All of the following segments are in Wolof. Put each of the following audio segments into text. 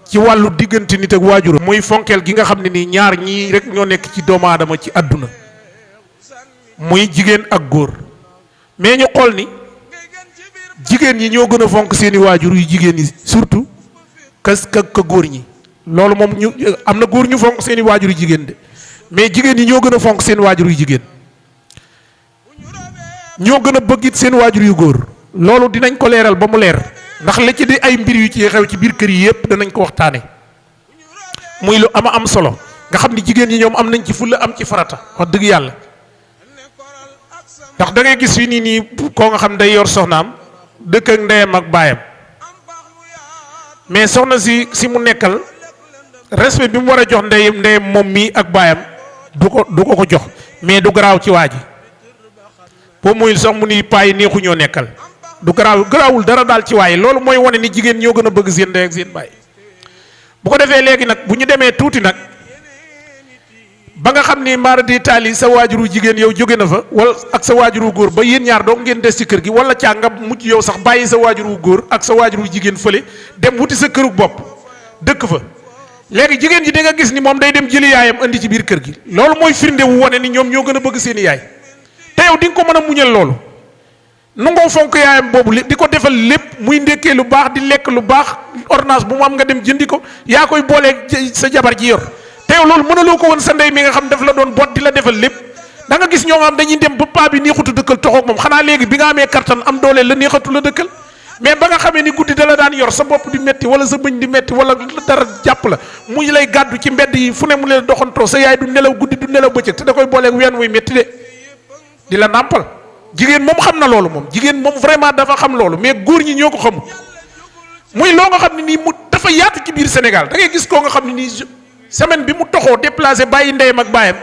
ci wàllu diggante nit ak waajur muy fonkeel gi nga xam ne nii ñaar ñii rek ñoo nekk ci doomu aadama ci àdduna muy jigéen ak góor mais ñu xool ni jigéen ñi ñoo gën a fonk seeni waajur yu jigéen ñi surtout ka góor ñi loolu moom ñu am na góor ñu fonk seeni waajur yu jigéen de mais jigéen ñi ñoo gën a fonk seen waajur yu jigéen ñoo gën a bëgg it seen waajur yu góor loolu dinañ ko leeral ba mu leer ndax la ci di ay mbir yu ci xew ci biir kër yi yëpp danañ ko waxtaane muy lu ama am solo nga xam ni jigéen ñi ñoom am nañ ci fulla am ci farata wax dëgg yàlla ndax da ngay gis fii nii koo nga xam day yor soxnaam dëkk ak ndeyam ak baayam mais soxna si mu nekkal respect bi mu war a jox ndeyam moom mii ak baayam du ko jox mais du garaaw ci waa ji boo muyul sax mu ni paa yi neexu ñoo nekkal du garaawul dara daal ci waaye loolu mooy wane ni jigéen ñoo gën a bëgg seen ndey ak seen baay bu ko defee léegi nag bu ñu demee tuuti nag ba nga xam ni maara di taali sa waajuru jigéen yow jóge na fa wala ak sa waajuru góor ba yéen ñaar doo ngeen des ci kër gi wala caa nga mujj yow sax bàyyi sa waajuru góor ak sa waajuru jigéen fële dem wuti sa kërug bopp dëkk fa léegi jigéen ji da nga gis ni moom day dem jëli yaayam andi ci biir kër gi loolu mooy firnde wu wane ni ñoom ñoo gën a bëgg seeni yaay te yow di nga ko mën a muñal loolu nu ngoo fonk yaayam boobu di ko defal lépp muy ndékkee lu baax di lekk lu baax ordonnance bu mu am nga dem jëndi ko yaa koy boolee sa jabar ji yor te yow loolu mënaloo ko woon sa ndey mi nga xam daf la doon boot di la defal lépp da nga gis ñoo xam dañuy dem ba paa bi neexutu dëkkal toxoog moom xanaa léegi bi nga amee kattan am doole la neexatu la dëkkal mais ba nga xamee ni guddi da la daan yor sa bopp di metti wala sa bëñ di metti wala dara jàpp la mu lay gàddu ci mbedd yi fu ne mu leen doxantoo sa yaay du nelaw guddi du nelaw bëccëg te da koy booleeg ween wuy metti de di la nàmpal jigéen moom xam na loolu moom jigéen moom vraiment dafa xam loolu mais góor ñi ñoo ko xamul muy loo nga xam ne nii mu dafa yaatu ci biir Sénégal da ngay gis koo nga xam ne nii semaine bi mu toxoo déplacé bàyyi ndeyam ak baayam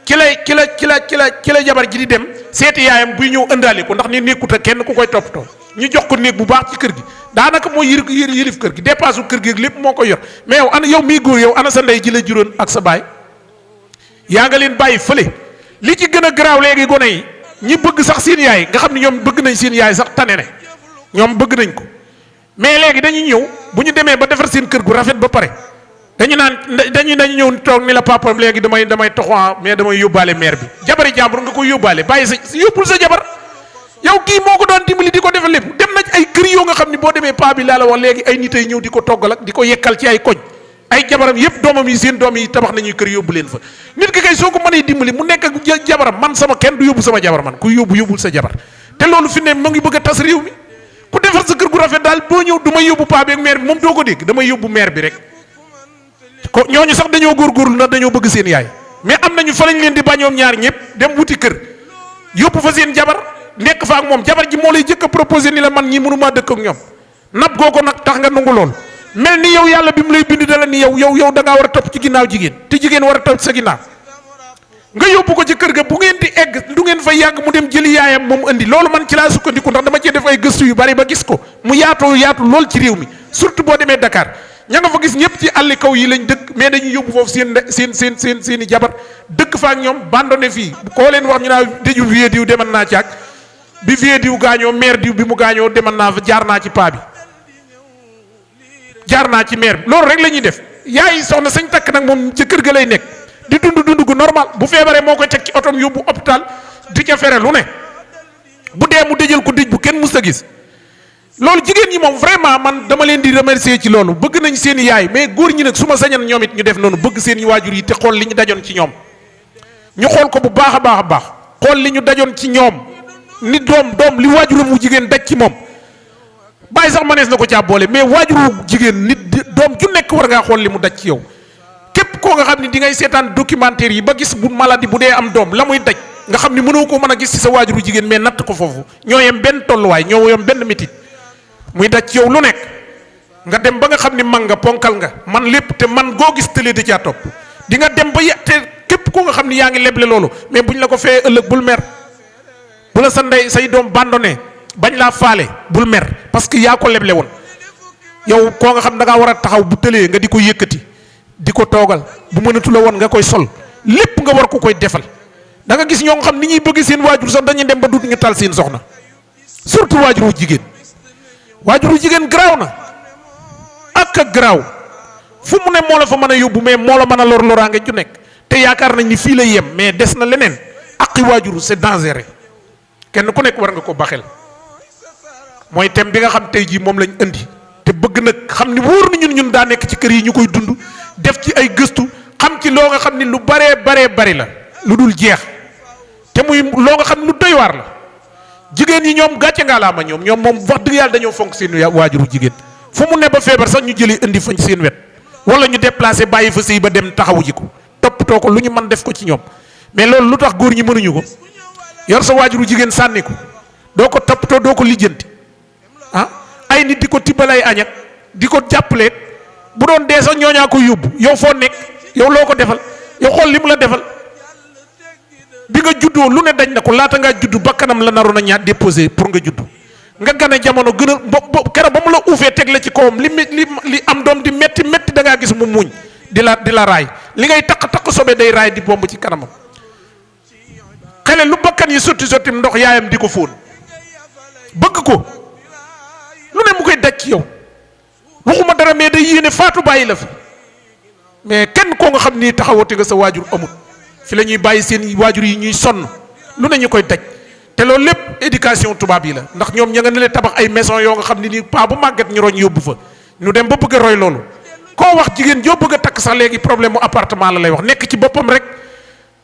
ci la jabar ji di dem seeti yaayam buy ñëw ëndaale ko ndax ni nekkut ak kenn ku koy toppatoo ñu jox ko néeg bu baax ci kër gi daanaka moo yilif kër gi dépasse kër gi lépp moo ko yor mais yow ana yow mii góor yow ana sa ndey ji la juróon ak sa baay yaa nga leen bàyyi fële li ci gën a garaaw léegi gone yi ñi bëgg sax seen yaay nga xam ne ñoom bëgg nañ seen yaay sax tane ne ñoom bëgg nañ ko mais léegi dañuy ñëw bu ñu demee ba defar seen kër gu rafet ba pare dañu ñëw toog ni la papam léegi damay toxo mais damay yóbbaale mère bi jabari jàmbur nga koy yóbbaale bàyyi sa yóbbul sa jabar yow kii moo ko doon dimbali di ko defal lépp dem na ay kër yoo nga xam ni boo demee paa bi laa la wax léegi ay nit ay ñëw di ko toggal ak di ko yekkal ci ay koñ ay jabaram yëpp doomam yi seen doom yi tabax nañuy kër yóbbu leen fa nit ki kay soo ko mënee dimbali mu nekk ak jabaram man sama kenn du yóbbu sama jabar man ku yóbbul sa jabar te loolu fi ne mu ngi bëgg a tas réew mi ku defar sa kër gu rafet daal boo ñëw du may yóbbu paa bi ak mère bi moom doo ko dégg damay yóbbu mère bi rek ko ñooñu sax dañoo góorgóorlu ndax dañoo bëgg seen yaay mais am nañu fa lañ leen di bañoom ñaar ñëpp dem wuti kër yóbbu fa seen jabar nekk fa ak moom jabar ji moo lay jëkk a proposé ni la man ñi mënumaa dëkk ak ñoom nab googu nag tax nga nangu lool mel ni yow yàlla bi mu lay bind dala ni yow da ngaa war a topp ci ginnaaw jigéen te jigéen war a topp sa ginnaaw nga yóbbu ko ci kër ga bu ngeen di egg du ngeen fa yàgg mu dem jëli yaayam moom indi loolu man ci laa sukkandiku ndax dama cee def ay gëstu yu bari ba gis ko mu yaatu lool ci réew mi surtout boo demee Dakar ña nga fa gis ñëpp ci àlli kaw yi lañ dëkk mais dañuy yóbbu foofu seen i jabar dëkk fa ak ñoom bandone fii koo leen wax ñu naa déju vieux diw demal naa ci ak bi vieux diw gaañoo mère diw bi mu gaañoo demal naa fa jaar naa ci paa bi jaar naa ci mère bi loolu rek la ñuy def yaay soxna sañ takk nag moom ca kër ga lay nekk di dund gu normal bu feebaree moo koy teg ci otom yóbbu hôpital di ca fere lu ne bu dee mu dëjal ko dëj bu kenn mus a gis loolu jigéen ñi moom vraiment man dama leen di remercier ci loolu bëgg nañ seen i yaay mais góor ñi nag su ma sañan ñoom it ñu def noonu bëgg seen i waajur yi te xool li ñu dajoon ci ñoom ñu xool ko bu baax a baax a baax xool li ñu dajoon ci ñoom ni doom li waajuram wu jigéen daj ci moom bàyyi sax manees na ko caa boole mais waajuru jigéen nit doom ju nekk war ngaa xool li mu daj ci yow képp koo nga xam ne di ngay seetaan documentaire yi ba gis bu maladie bu dee am doom la muy daj nga xam ne mënoo ko mën a gis ci sa waajuru jigéen mais natt ko foofu ñoo yem benn tolluwaay ñoo yem benn métit muy daj ci yow lu nekk nga dem ba nga xam ne man nga ponkal nga man lépp te man goo gis tëlee da caa topp di nga dem ba te képp koo nga xam ne yaa ngi leble loolu mais buñ la ko fee ëllëg bul mer bu la sa ndey say doom bandone bañ laa faale bul mer parce que yaa ko leble woon yow koo nga xam da ngaa war a taxaw bu tëlee nga di ko yëkkati di ko toogal bu mënatu la woon nga koy sol lépp nga war ko koy defal da nga gis ñoo nga xam ni ñuy bëgg seen waajur sax dañuy dem ba dut ñu tal seen soxna surtout waajuru jigéen garaaw na ak garaaw fu mu ne moo la fa mën a yóbbu mais moo la mën a lor loraange ju nekk te yaakaar nañ ni fii la yem mais des na leneen aqi waajuru c'est dangereux kenn ku nekk war nga ko baxel mooy thème bi nga xam tey jii moom lañ indi te bëgg nag xam ni wóor na ñun daa nekk ci kër yi ñu koy dund def ci ay gëstu xam ci loo nga xam ni lu baree bari la lu dul jeex te muy loo nga xam ni lu doy waar la jigéen ñi ñoom gàcce ngaa laa ma ñoom moom wax dëgg yàlla dañoo fonk seen waajuru jigéen fu mu ne ba feebar sax ñu jëlee indi fañ seen wet wala ñu déplacé bàyyi fa sëy ba dem taxawu ji ko toppatoo ko lu ñu mën def ko ci ñoom mais loolu lu tax góor ñi mënuñu ko yor sa waajuru jigéen sànni ko doo ko toppatoo doo ko lijjanti ah ay nit di ko tibbal ay añak di ko jàppaleet bu doon dee sax ñooñaa ko yóbbu yow foo nekk yow loo ko defal yow xool li mu la defal bi nga juddoo lu ne dañ na ko laata ngaa juddu bakkanam la naroon a ñaat déposé pour nga juddu nga gane jamono gën a keroog ba mu la uufee teg la ci kawam li am doom di metti da ngaa gis mu muñ di la raay li ngay takk sobe day raay di bomb ci kanamam xale lu bakkan yi sotti ndox yaayam di ko fóon bëgg ko lu ne mu koy daj ci yow waxuma dara mais day yéene faatu bàyyi la fi mais kenn koo nga xam ni taxawate nga sa waajur amut fi la ñuy bàyyi seen waajur yi ñuy sonn lu ne ñu koy daj te loolu lépp éducation tubaab yi la ndax ñoom ña nga ne leen tabax ay maison yoo nga xam ne nii paa bu màgget ñu roñ yóbbu fa ñu dem ba bëgg a roy loolu koo wax jigéen joo bëgg a takk sax léegi problème mu appartement la lay wax nekk ci boppam rek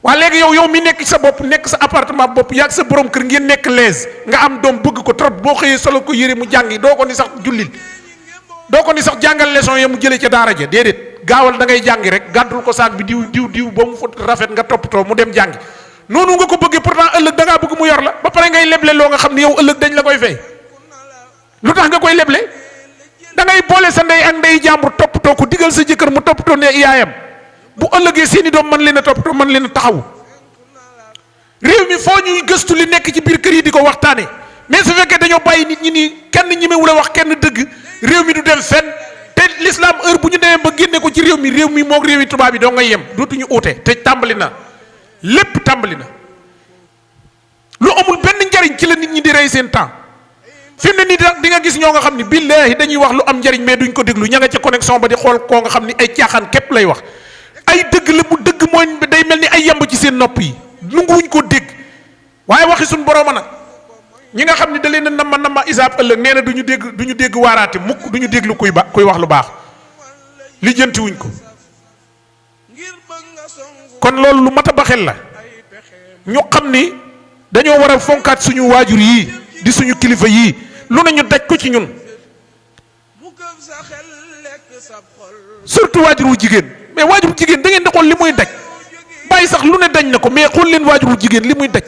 waa léegi yow mi nekk ci sa bopp nekk sa appartement bopp yaag sa borom kër ngeen nekk lees nga am doom bëgg ko trop boo xëyee solo ko yëre mu jàngi doo ko ni sax jullil doo ko ni sax jàngal leçon ya mu jëlee ca daara ja déedéet gaawal da ngay jàngi rek gàddul ko saak bi diw ba mu fa rafet nga toppatoo mu dem jàngi noonu nga ko bëggee pourtant ëllëg da ngaa bëgg mu yor la ba pare ngay leble loo nga xam ne yow ëllëg dañ la koy fay lu tax nga koy leble da ngay boole sa ndey ak ndey jàmbur toppatoo ko digal sa jëkkër mu toppatoo ne yaayam bu ëllëgee seeni doom mën leen a toppatoo mën leen a taxawu réew mi foo ñuy gëstu li nekk ci biir kër yi di ko waxtaane mais su fekkee dañoo bàyyi nit ñi nii kenn ñemewu la wax kenn dëgg réew mi du dem fenn te l'islam heure bu ñu demee ba génne ko ci réew mi moog réew yi tubaab yi doo ngay yem dootuñu uute te tàmbali na lépp tàmbali na lu amul benn njariñ ci la nit ñi di rey seen temps fi mu ne nii di nga gis ñoo nga xam ni billaahi dañuy wax lu am njariñ mais duñ ko déglu ña nga ca connexion ba di xool koo nga xam ni ay caaxaan képp lay wax ay dëgg la mu dëgg mooy day mel ni ay yamb ci seen nopp yi nanguwuñ ko dégg waaye waxi suñ borooma nag ñi nga xam ni da leen a nama isaab ëllëg nee na duñu dégg waaraate mukk duñu déglu kuy wax lu baax lijjantiwuñ ko kon loolu lu mat a baxel la ñu xam ni dañoo war a fonkaat suñu waajur yii di suñu kilifa yii lu ne ñu daj ko ci ñun surtout waajur wu jigéen mais waajur wu jigéen da ngeen di xool li muy daj bàyyi sax lu ne dañ na ko mais xool leen waajur wu jigéen li muy daj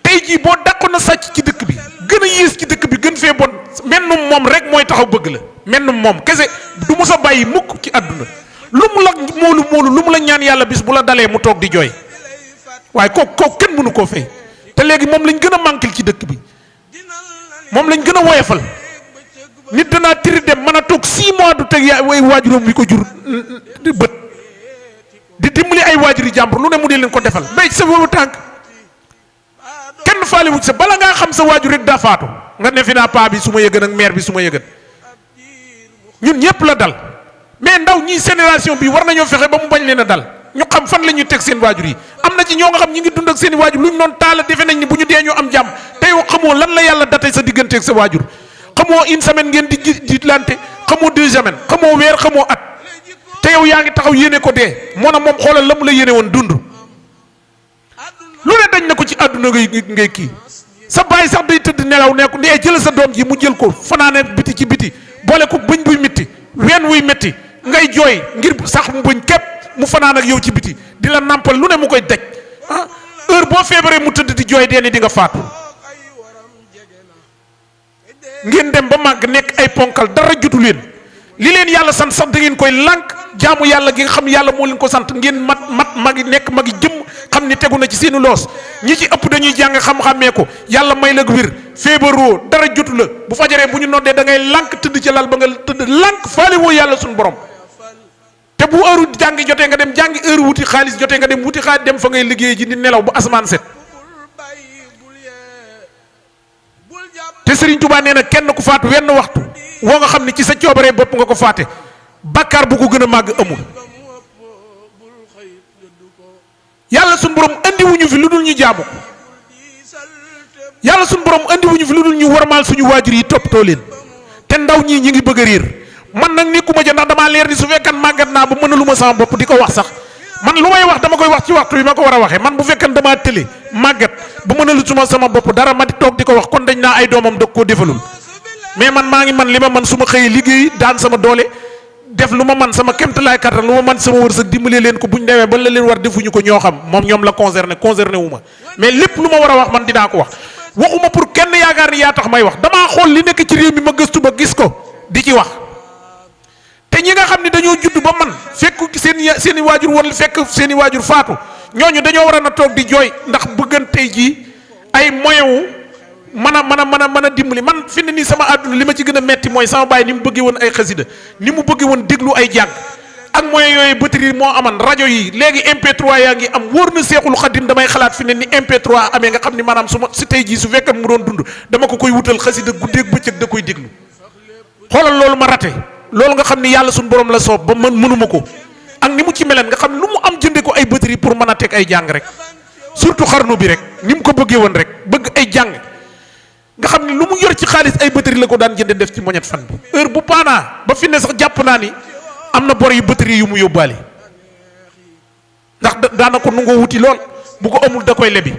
tey jii boo dàqoon na sàcc ci dëkk bi gën a yées ci dëkk bi gën fee bon mennum moom rek mooy taxaw bëgg la mennum moom kese du mos a bàyyi mukk ci àdduna lu mu la moolu lu mu la ñaan yàlla bis bu la dalee mu toog di jooy waaye kooku kenn mënu koo fay te léegi moom lañ gën a manquil ci dëkk bi moom lañ gën a woyefal nit danaa tiri dem mën a toog 6 mois du teg yaa way waajuram wi ko jur bët di dimbali ay waajuri jàmbur lu ne mu dee leen ko defal béy ci sa boobu tànk kenn faale wuñ sa bala ngaa xam sa waajur rek daa faatu nga ne fi naa paa bi su ma yëgën ak mère bi su ma yëgën ñun ñëpp la dal mais ndaw ñii génération bi war nañoo fexe ba mu bañ leen a dal ñu xam fan la ñuy teg seen waajur yi am na ci ñoo nga xam ñi ngi dund ak seen i waajur lu ñu doon taala defe nañ ni bu ñu dee ñu am jàmm te yow xamoo lan la yàlla date sa diggante ak sa waajur xamoo une semaine ngeen di jiitlante xamoo 2 semaines xamoo weer xamoo at te yow yaa ngi taxaw yéene ko dee moo na moom xoolal la mu la yéene woon dund lu ne dañ na ko ci àdduna ngay kii sa baay sax day tëdd nelaw ne ko nee jël sa doom ji mu jël ko fanaane biti ci biti boole ko bëñ buy métti ween wuy métti ngay jooy ngir sax mu bëñ képp mu fanaan ak yow ci biti di la nàmpal lu ne mu koy daj ah heure boo feebaree mu tëdd di jooy dee ni di nga faatu ngeen dem ba màgg nekk ay ponkal dara jotu leen li leen yàlla sant sax da ngeen koy lànk jaamu yàlla gi nga xam yàlla moo leen ko sant ngeen mat magi nekk magi jëmm xam ni tegu na ci seeni loos ñi ci ëpp dañuy jàng xam-xamee ko yàlla may la wér feebaroo dara jotu la bu fajaree bu ñu noddee da ngay lànk tëdd ci lal ba nga tëdd lànk faale woo yàlla suñu borom te bu heure jàngi jotee nga dem jàngi heure wuti xaalis jotee nga dem wuti xaalis dem fa ngay liggéey ji di nelaw bu asamaan set te Serigne Touba nee na kenn ku faatu wenn waxtu woo nga xam ne ci sa coobaree bopp nga ko faate bàkkaar bu ko gën a màgg amul. yàlla suñu borom andiwuñu fi lu dul ñu jaamu ko yàlla suñu borom andiwuñu fi lu dul ñu warmaal suñu waajur yi toppatoo leen te ndaw ñii ñi ngi bëgg a réer man nag nekkuma ja ndax damaa leer ni su fekkan màggat naa ba mën a lu ma sama bopp di ko wax sax man lu may wax dama koy wax ci waxtu bi ma ko war a waxee man bu fekkan damaa tële màggat ba mën a lu suma sama bopp dara ma di toog di ko wax kon dañ naa ay doomam da koo defalul mais man maa ngi man li ma man su ma xëyee liggéey daan sama doole def lu ma man sama kéemtalaay kattan lu ma man sama wërsëg dimbalee leen ko buñ demee ba la leen war defuñu ko ñoo xam moom ñoom la concerné wu ma mais lépp lu ma war a wax man dinaa ko wax waxuma pour kenn yaakaar ni yaa tax may wax damaa xool li nekk ci réew mi ma gëstu ba gis ko di ci wax te ñi nga xam ne dañoo judd ba man fekk seen i waajur wala fekk seen i waajur faatu ñooñu dañoo war a na toog di jooy ndax bëggan tey jii ay moyen wu mën a dimbali man fi ne nii sama àdduna li ma ci gën a metti mooy sama baay ni mu bëggee woon ay xasida ni mu bëggee woon déglu ay jàng ak moyen yooyu batterie moo aman rajo yi léegi MP3 yaa ngi am wóor na Seexul Xadim damay xalaat fi ne ni MP3 amee nga xam ni maanaam su ma si tey jii su fekkee mu doon dund dama ko koy wutal xasida guddeeg bëccëg da koy déglu xoolal loolu ma rate loolu nga xam ni yàlla suñu borom la soob ba man mënuma ko ak ni mu ci meleen nga xam lu mu am jënde ko ay batterie pour mën a teg ay jàng rek surtout xarnu bi rek ni mu ko bëggee woon rek bëgg ay jàng nga xam ne lu mu yor ci xaalis ay batterie la ko daan jënde def ci moñet fan bi heure bu paanaa ba fi ne sax jàpp naa ni am na bor yu batterie yu mu yóbbaale ndax daana ko nu ngoo wuti lool bu ko amul da koy lebi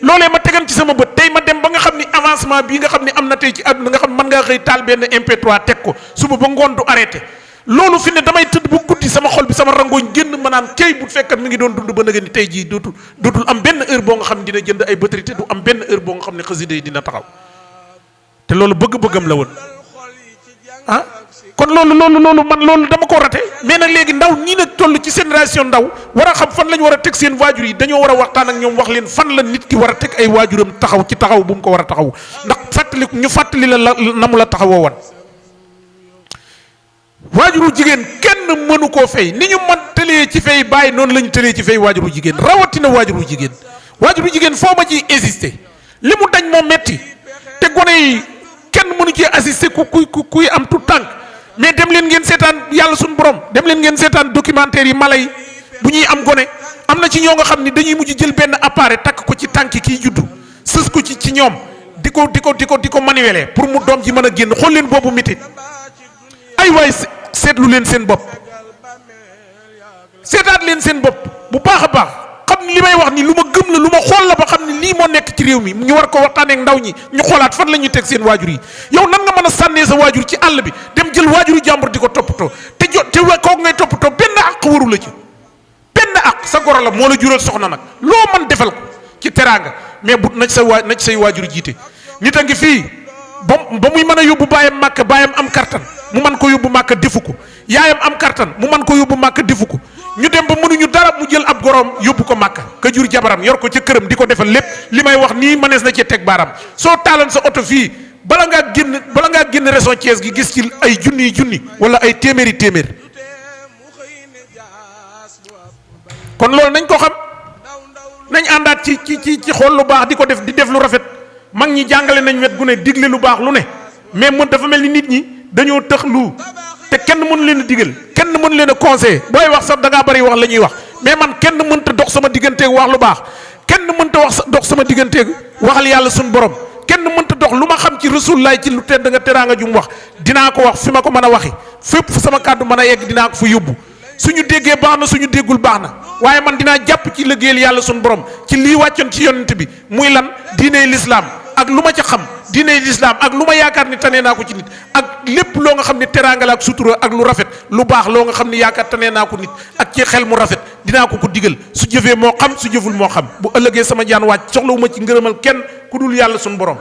loolee ma tegan ci sama bët tey ma dem ba nga xam ni avancement bii nga xam ni am na tey ci àdduna nga xam ne mën ngaa xëy taal benn MP3 teg ko suba ba ngoon du arrêté loolu fi ne damay tëdd bu guddi sama xol bi sama rangooñ génn ma naan kay bu fekkat mi ngi doon dund ba nga ni tey jii dootul am benn heure boo nga xam ne dina jënd ay batterie te du am benn heure boo nga xam ne xasida yi dina taxaw te loolu bëgg-bëggam la woon ah kon loolu man loolu dama ko rate mais nag léegi ndaw ñii nag toll ci génération ndaw war a xam fan la ñu war a teg seen waajur yi dañoo war a waxtaan ak ñoom wax leen fan la nit ki war a teg ay waajuram taxaw ci taxaw bu mu ko war a taxaw ndax fàttali la na mu la taxawoo woon waajuru jigéen kenn mënu koo fay ni ñu man tëlee ci fay bàyyi noonu la ñu tëlee ci fay waajuru jigéen rawatina waajuru jigéen foo ma ciy exister li mu dañ moo metti te gone yi kenn mënu ci assister kuy am tout tànk mais dem leen ngeen seetaan yàlla suñu borom dem leen ngeen seetaan documentaire yi mala yi bu ñuy am gone am na ci ñoo nga xam ni dañuy mujj jël benn appareil takk ko ci tànki kiy juddu sës ko ci ñoom di ko manueler pour mu doom ji mën a génn xool leen boobu métit ay waay seetlu leen seen bopp seetaat leen seen bopp bu baax a baax xam ni li may wax ni lu ma gëm la lu ma xool la ba xam ni lii moo nekk ci réew mi ñu war ko waxtaanee ak ndaw ñi ñu xoolaat fan la ñuy teg seen waajur yi yow nan nga mën a sànnee sa waajur ci àll bi dem jël waajuru jàmbur di ko toppatoo te kooku ngay toppatoo benn àq waru la ci benn àq sa goro la moo la jural soxna nag loo mën defal ko ci teraanga mais bu na ci say waajur jiite nit a ngi fii ba muy mën a yóbbu baayam màkk baayam am kartan mu mën ko yóbbu màkk defu ko yaayam am kartan mu mën ko yóbbu màkk defu ko ñu dem ba mënuñu dara mu jël ab goroom yóbbu ko màkk ka jur jabaram yor ko ca këram di ko defal lépp li may wax nii mënees na cee teg baaraam soo taalan sa oto fii bala ngaa génn région Thiès gi gis ci ay junni wala ay téeméeri kon loolu nañ ko xam nañ àndaat ci xool lu baax di ko def di def lu rafet mag ñi jàngale nañ wet gu ne digle lu baax lu ne mais mën dafa mel ni nit ñi dañoo tëx lu te kenn mënu leen a digal kenn mënu leen a conseiller booy wax sax da ngaa bari wax la ñuy wax mais man kenn mënta dox sama digganteeg wax lu baax kenn mënta dox sama digganteeg waxal yàlla suñu borom kenn mënta dox lu ma xam ci Rasulullah ci lu tedd nga teraanga ju mu wax dinaa ko wax fi ma ko mën a waxi fépp fu sama kàddu mën a yegg dinaa ko fa yóbbu suñu déggee baax na suñu déggul baax na waaye man dinaa jàpp ci liggéeyal yàlla suñu borom ci lii wàccoon ci yonent bi muy lan diiney lislaam ak lu ma ca xam diiney lislaam ak lu ma yaakaar ni tanee naa ko ci nit ak lépp loo nga xam ne teraanga la ak sutura ak lu rafet lu baax loo nga xam ne yaakaar tanee naa ko nit ak ci xel mu rafet dinaa ko digal su jëfee moo xam su jëful moo xam bu ëllëgee sama jaan wàcc soxlawuma ci ngërëmal kenn ku dul yàlla suñu borom